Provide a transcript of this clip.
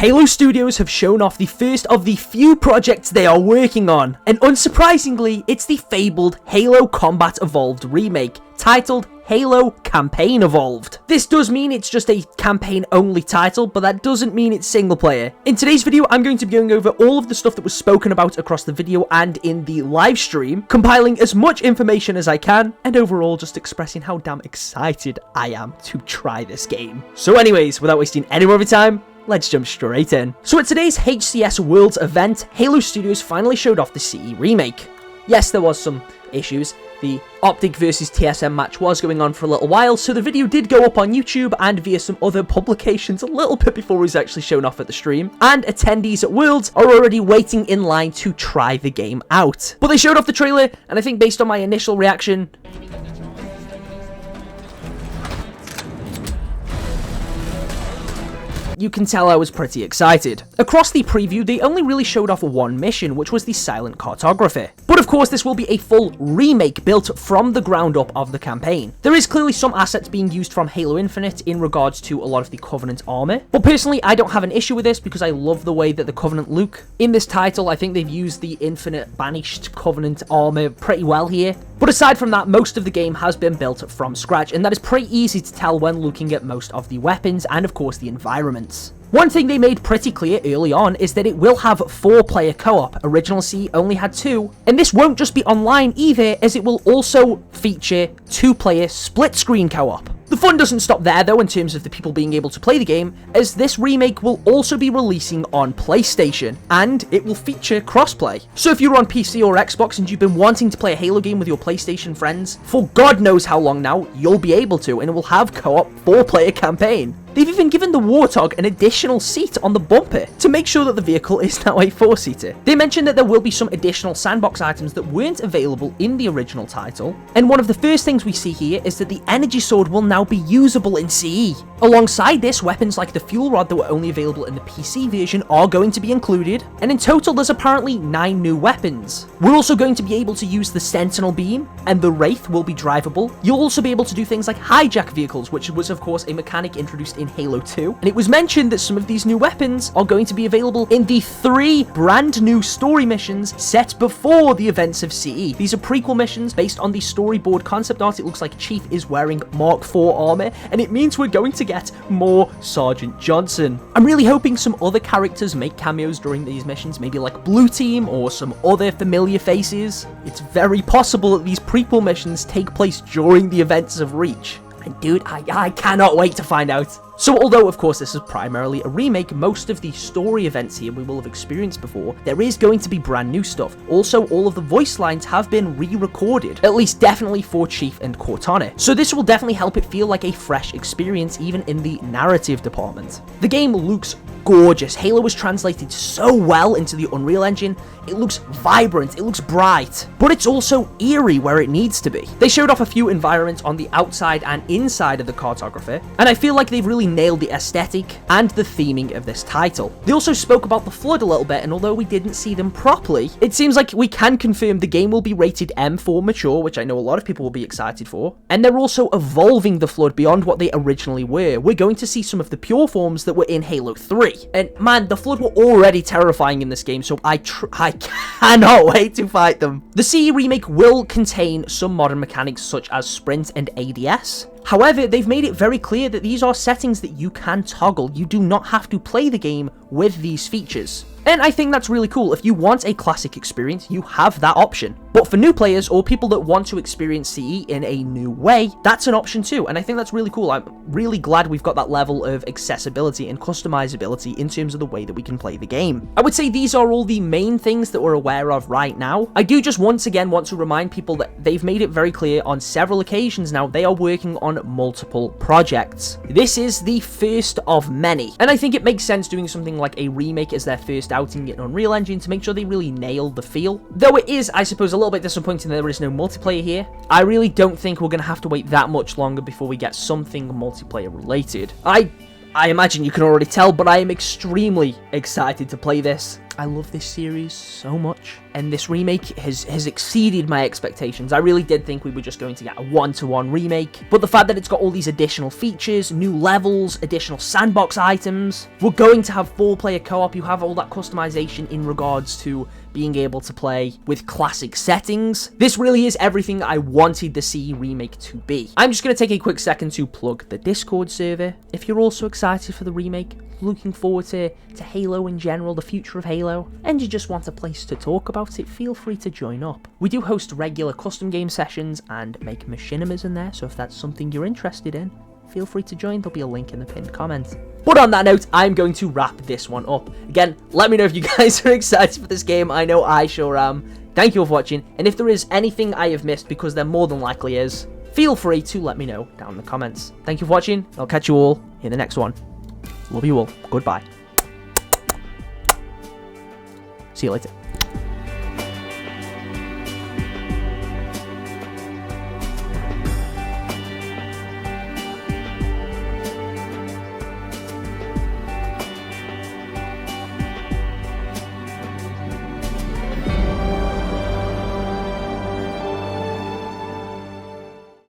Halo Studios have shown off the first of the few projects they are working on, and unsurprisingly, it's the fabled Halo Combat Evolved remake, titled Halo Campaign Evolved. This does mean it's just a campaign-only title, but that doesn't mean it's single-player. In today's video, I'm going to be going over all of the stuff that was spoken about across the video and in the live stream, compiling as much information as I can, and overall just expressing how damn excited I am to try this game. So anyways, without wasting any more of your time, let's jump straight in. So at today's HCS Worlds event, Halo Studios finally showed off the CE remake. Yes, there was some issues. The Optic versus TSM match was going on for a little while, so the video did go up on YouTube and via some other publications a little bit before it was actually shown off at the stream, and attendees at Worlds are already waiting in line to try the game out. But they showed off the trailer, and I think based on my initial reaction, you can tell I was pretty excited. Across the preview, they only really showed off one mission, which was the Silent Cartographer. But of course, this will be a full remake built from the ground up of the campaign. There is clearly some assets being used from Halo Infinite in regards to a lot of the Covenant armor. But personally, I don't have an issue with this because I love the way that the Covenant look. In this title, I think they've used the Infinite Banished Covenant armor pretty well here. But aside from that, most of the game has been built from scratch, and that is pretty easy to tell when looking at most of the weapons and of course the environments. One thing they made pretty clear early on is that it will have 4-player co-op. Original C only had 2, and this won't just be online either, as it will also feature 2-player split-screen co-op. The fun doesn't stop there though in terms of the people being able to play the game, as this remake will also be releasing on PlayStation, and it will feature crossplay. So if you're on PC or Xbox and you've been wanting to play a Halo game with your PlayStation friends, for God knows how long now, you'll be able to, and it will have co-op 4-player campaign. They've even given the Warthog an additional seat on the bumper to make sure that the vehicle is now a 4-seater. They mentioned that there will be some additional sandbox items that weren't available in the original title, and one of the first things we see here is that the energy sword will now be usable in CE. Alongside this, weapons like the fuel rod that were only available in the PC version are going to be included, and in total there's apparently 9 new weapons. We're also going to be able to use the Sentinel beam, and the Wraith will be drivable. You'll also be able to do things like hijack vehicles, which was of course a mechanic introduced in Halo 2, and it was mentioned that some of these new weapons are going to be available in the 3 brand new story missions set before the events of CE. These are prequel missions based on the storyboard concept art. It looks like Chief is wearing Mark IV armor, and it means we're going to get more Sergeant Johnson. I'm really hoping some other characters make cameos during these missions, maybe like Blue Team or some other familiar faces. It's very possible that these prequel missions take place during the events of Reach. And dude, I cannot wait to find out. So although of course this is primarily a remake, most of the story events here we will have experienced before, there is going to be brand new stuff. Also, all of the voice lines have been re-recorded, at least definitely for Chief and Cortana. So this will definitely help it feel like a fresh experience even in the narrative department. The game looks gorgeous. Halo was translated so well into the Unreal Engine. It looks vibrant, it looks bright, but it's also eerie where it needs to be. They showed off a few environments on the outside and inside of the cartographer, and I feel like they've really nailed the aesthetic and the theming of this title. They also spoke about the Flood a little bit, and although we didn't see them properly, it seems like we can confirm the game will be rated M for mature, which I know a lot of people will be excited for, and they're also evolving the Flood beyond what they originally were. We're going to see some of the pure forms that were in Halo 3, and man, the Flood were already terrifying in this game, so I cannot wait to fight them. The CE remake will contain some modern mechanics such as sprint and ADS. However, they've made it very clear that these are settings that you can toggle. You do not have to play the game with these features. And I think that's really cool. If you want a classic experience, you have that option. But for new players or people that want to experience CE in a new way, that's an option too. And I think that's really cool. I'm really glad we've got that level of accessibility and customizability in terms of the way that we can play the game. I would say these are all the main things that we're aware of right now. I do just once again want to remind people that they've made it very clear on several occasions now they are working on multiple projects. This is the first of many. And I think it makes sense doing something like a remake as their first outing in Unreal Engine to make sure they really nail the feel. Though it is, I suppose, a little bit disappointing that there is no multiplayer here. I really don't think we're going to have to wait that much longer before we get something multiplayer related. I imagine you can already tell, but I am extremely excited to play this. I love this series so much, and this remake has exceeded my expectations. I really did think we were just going to get a one-to-one remake, but the fact that it's got all these additional features, new levels, additional sandbox items, we're going to have 4-player co-op, you have all that customization in regards to being able to play with classic settings. This really is everything I wanted the CE remake to be. I'm just going to take a quick second to plug the Discord server. If you're also excited for the remake, looking forward to Halo in general, the future of Halo, and you just want a place to talk about it, feel free to join up. We do host regular custom game sessions and make machinimas in there, so if that's something you're interested in, feel free to join. There'll be a link in the pinned comment. But on that note, I'm going to wrap this one up. Again, let me know if you guys are excited for this game. I know I sure am. Thank you all for watching, and if there is anything I have missed, because there more than likely is, feel free to let me know down in the comments. Thank you for watching. I'll catch you all in the next one. Love you all. Goodbye. See you later.